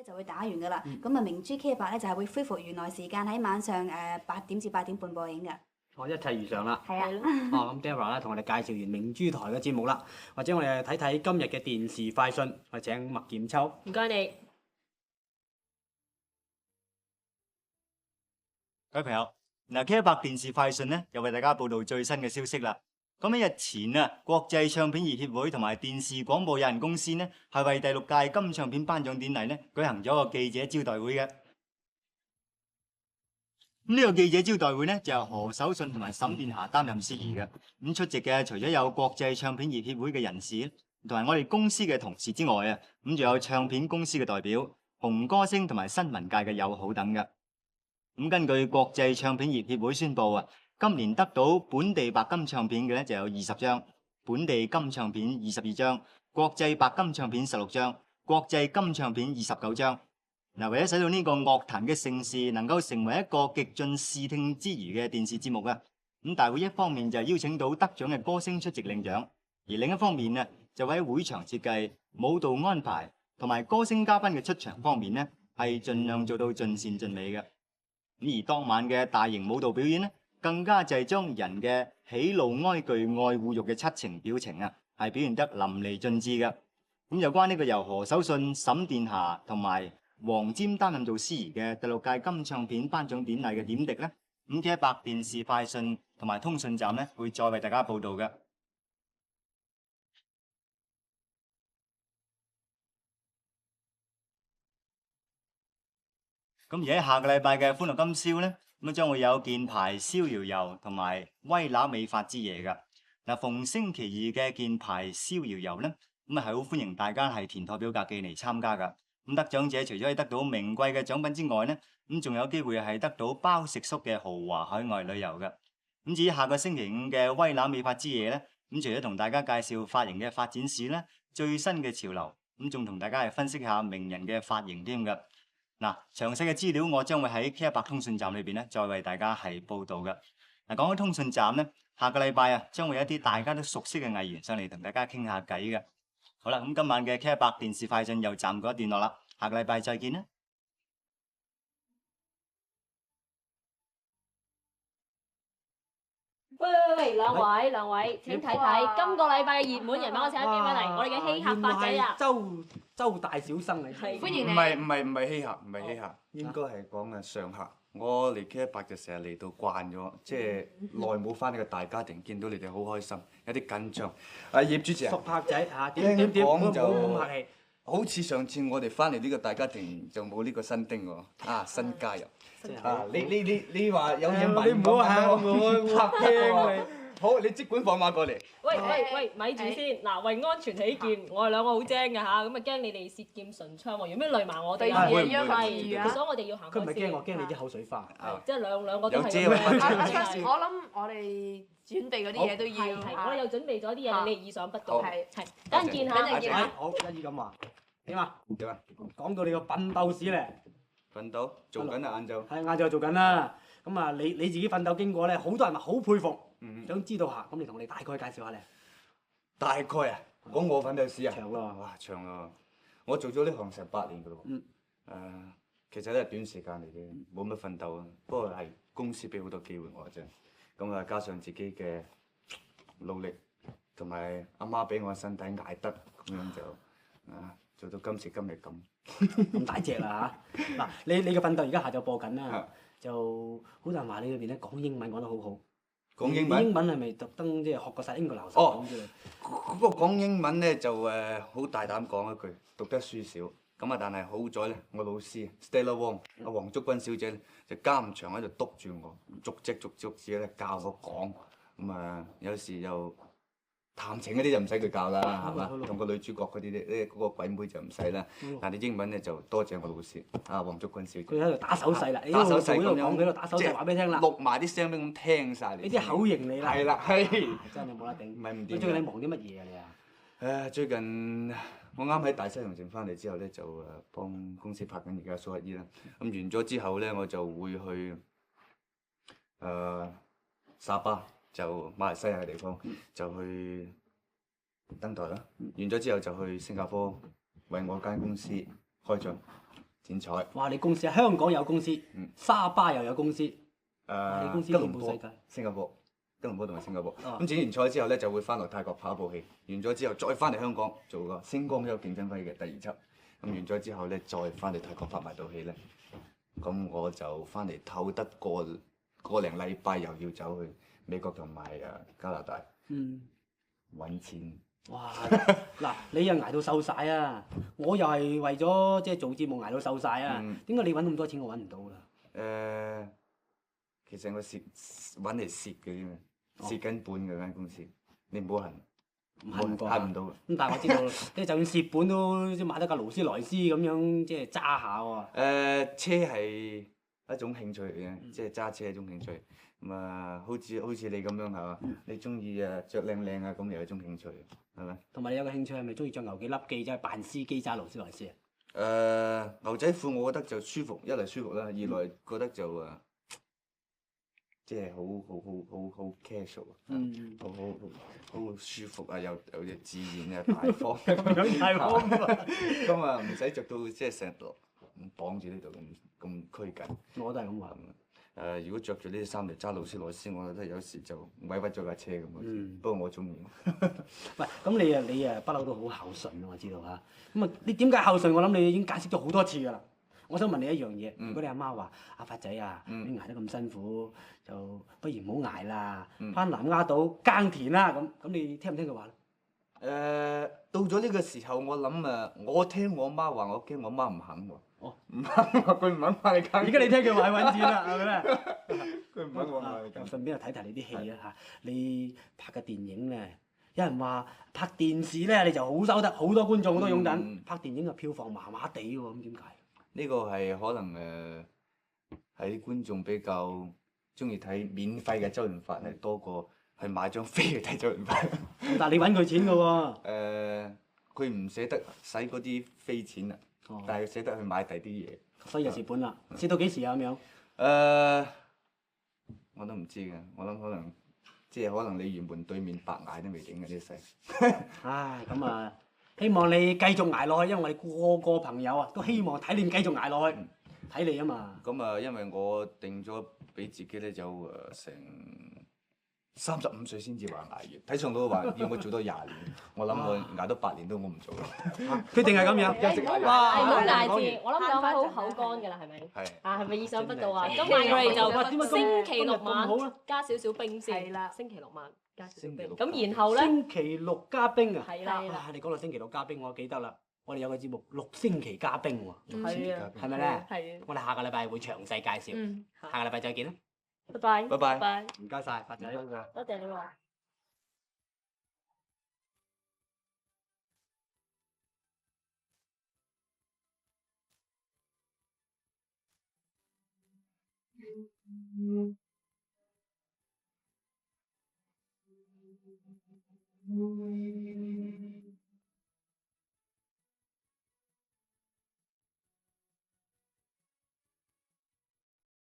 咧就會打完噶啦。咁啊，明珠 K100咧就係會恢復原來時間喺晚上8點至8點半播映嘅。哦，一切如常啦。係啊。哦，咁 Debra 咧同我哋介紹完明珠台嘅節目啦，或者我哋睇睇今日嘅電視快訊，我請麥劍秋。唔該你。各位朋友，嗱 K100 電視快訊咧又為大家報道最新嘅消息啦。咁喺日前啊，國際唱片業協會同埋電視廣播有限公司呢，係為第6屆金唱片頒獎典禮呢舉行咗個記者招待會嘅。咁呢個記者招待會呢，就由何守信同埋沈殿霞擔任司儀嘅。咁出席嘅除咗有國際唱片業協會嘅人士，同埋我哋公司嘅同事之外啊，咁仲有唱片公司嘅代表、紅歌星同埋新聞界嘅友好等嘅。咁根據國際唱片業協會宣佈啊，今年得到本地白金唱片嘅咧就有20張，本地金唱片22張，國際白金唱片16張，國際金唱片29張。嗱，為咗使到呢個樂壇嘅盛事能夠成為一個極盡視聽之娛嘅電視節目啊，咁大會一方面就邀請到得獎嘅歌星出席領獎，而另一方面啊，就喺會場設計、舞蹈安排同埋歌星嘉賓嘅出場方面呢，係盡量做到盡善盡美嘅。而當晚嘅大型舞蹈表演呢，更加就係將人嘅喜怒哀懼愛惡欲嘅7情表情啊，係表現得淋漓盡致嘅。咁有關呢個由何守信、沈殿霞同埋黃霑擔任做司儀嘅第6屆金唱片頒獎典禮嘅點滴呢，咁K100電視快訊同埋通訊站呢，會再為大家報導嘅。咁而喺下個禮拜嘅歡樂今宵呢，咁將會有件牌逍遙遊同埋威拿美髮之夜㗎。嗱，逢星期二嘅件牌逍遙遊呢，咁係好歡迎大家係填妥表格寄嚟參加㗎。咁得獎者除咗可以得到名貴嘅獎品之外呢，咁仲有機會係得到包食宿嘅豪華海外旅遊㗎。咁至於下個星期5嘅威拿美髮之夜呢，咁除咗同大家介紹髮型嘅發展史呢，最新嘅潮流，咁仲同大家係分析下名人嘅髮型添㗎。嗱，詳細嘅資料我將會喺 K100 通訊站裏邊咧，再為大家係報導嘅。嗱，講起通訊站咧，下個禮拜啊，將會有一啲大家都熟悉嘅藝員上嚟同大家傾下偈嘅。好啦，咁今晚嘅 K100 電視快訊又暫告一段落啦，下個禮拜再見啦。喂，兩位，請睇睇今個禮拜嘅熱門人物，我請邊位嚟？我哋嘅稀客發仔啊！周大小生嚟，係歡迎你。唔係稀客，唔係稀客，應該係講嘅常客。我嚟 K100就成日嚟到慣咗，即係耐冇翻呢個大家庭，見到你哋好開心，有啲緊張。葉主席啊，熟客仔嚇，聽講就唔客氣。好似上次我哋翻嚟呢個大家庭就冇呢個新丁喎，新加入。你話有嘢問，你唔好嚇我拍驚你。好，你即管放馬過嚟。喂，咪住先。嗱，為安全起見，我哋兩個好精㗎嚇，咁啊驚你哋舌劍唇槍喎，有咩累埋我哋啊？會所以我哋要行開先。佢唔係驚我，驚你啲口水花。即係兩個都係。有遮我諗我哋準備嗰啲嘢都要。係，我哋又準備咗啲嘢，你哋意想不到。係，等陣見嚇。等陣見嚇。好，一於咁話。點啊？點啊？講到你個奮鬥史咧。奮鬥做緊啊，晏晝。係晏晝做緊啦。咁啊，你自己奮鬥經過咧，好多人話好佩服。想知道下，咁你同你大概介紹下咧。大概啊，講我奮鬥史啊。長咯。哇，長咯！我做咗呢行成8年㗎咯。其實都係短時間嚟嘅，冇乜奮鬥啊。不過係公司俾好多機會我啫。咁啊，加上自己嘅努力，同埋阿媽俾我身體捱得，咁樣就做到今時今日咁。咁大隻啦嚇！嗱，你嘅奮鬥而家下晝播緊啦，就好多人話你裏邊咧講英文講得好好。講英文？英文係咪特登即係學過晒英國流手咁之類？不過講英文咧就好大膽講一句，讀得書少。咁啊，但係好在咧，我老師 Stella Wong 阿黃竹君小姐咧就監場喺度督住我，逐字咧教我講。咁啊，有時又談情嗰啲就唔使佢教啦，係嘛？同個女主角嗰啲咧，嗰個鬼妹就唔使啦。但係英文咧就多謝我老師阿黃竹君小姐。佢喺度打手勢啦，打手勢咁樣，佢喺度打手勢話俾你聽啦。錄埋啲聲俾咁聽晒你。呢啲口型你啦。係啦，係。真係冇得頂。唔係唔掂。最近你忙啲乜嘢啊你啊？最近我啱喺大西洋城翻嚟之後咧，就幫公司拍緊而家蘇乞兒啦。咁完咗之後咧，我就會去沙巴，就馬來西亞嘅地方，就去登台啦。完咗之後就去新加坡為我間公司開張，剪彩。哇！你公司喺香港有公司，沙巴又有公司，你公司吉隆坡遍佈世界、新加坡、吉隆坡同埋新加坡。哦咁剪完彩之後咧，就會翻落泰國跑一部戲，完咗之後再翻嚟香港做個星光有競爭輝嘅第2輯。咁完咗之後咧，再翻嚟泰國拍埋套戲咧，咁我就翻嚟唞得個零禮拜，又要走去美國同埋加拿大揾錢。哇！嗱，你又捱到瘦晒啊！我又係為咗即係做節目捱到瘦晒啊！點解你揾咁多錢我揾唔到㗎？其實我揾嚟蝕嘅啫嘛，蝕緊本嘅間公司，你唔好恨，恨過恨唔到。咁但係我知道，即係就算蝕本都即係買得架勞斯萊斯咁樣，即係揸下喎。車係一種興趣嚟嘅，即係揸車係一種興趣。咁好似你咁樣係嘛？你中意着靚靚啊，咁又係一種興趣，係咪？同埋你有個興趣係咪中意着牛記笠記，即係扮司機揸勞斯萊斯啊？牛仔褲我覺得就舒服，一嚟舒服啦，二來覺得就即係好 casual 好舒服啊，有隻自然啊，大方咁大方咁唔使着到即係成日綁住呢度咁拘謹。我都係咁話。如果着住呢啲衫嚟揸勞斯萊斯，我覺得有時就委屈咗架車咁。不過我中意。喂，咁你不嬲都好孝順啊！我知道嚇。咁你點解孝順？我諗你已經解釋咗好多次㗎啦。我想問你一樣嘢，如果你阿媽話：阿發仔啊，你捱得咁辛苦，就不如唔好捱啦，翻南丫島耕田啦。咁你聽唔聽佢話咧？到咗呢個時候，我諗我聽我媽話，我驚我媽唔肯喎。唔肯話佢唔肯翻嚟耕。而家你聽佢話去揾錢啦，係咪咧？佢唔肯我翻嚟耕。順便又睇睇你啲戲啊嚇，你拍嘅電影咧，有人話拍電視咧你就好收得，好多觀眾好多擁躉。拍電影嘅票房麻麻地喎，咁點解？呢個係可能係啲觀眾比較中意睇免費嘅周潤發係多過去買張飛去睇周潤發。但係你揾佢錢㗎喎。佢唔捨得使嗰啲飛錢啊，但係捨得去買第啲嘢，所以就蝕本啦。蝕到幾時啊？咁樣？我都唔知嘅，我諗可能你原本對面白捱都未頂嘅呢世。唉，咁希望你繼續捱落去，因為我哋個個朋友啊都希望睇你繼續捱落去，睇你啊嘛。咁因為我定咗俾自己咧，就成35歲先至話捱完，睇上到話要我做多20年，我諗我捱多8年都我唔做啦。決定係咁樣。休息下哇！唔好講大字，完我諗兩位好口乾㗎啦，係咪？係。係咪意想不到啊？真係今晚我哋點解就星期六今日咁好晚咧加少少冰先。係啦星期六晚加少少冰。星期六咁然後咧，星期六加冰啊！係啦，啊，你講到星期六加冰，我記得啦。我哋有個節目6星期加冰喎，係啊，係咪咧？係啊。我哋下個禮拜會詳細介紹。下個禮拜再見啦。拜拜。拜拜拜。唔該晒，發仔。多謝你喎。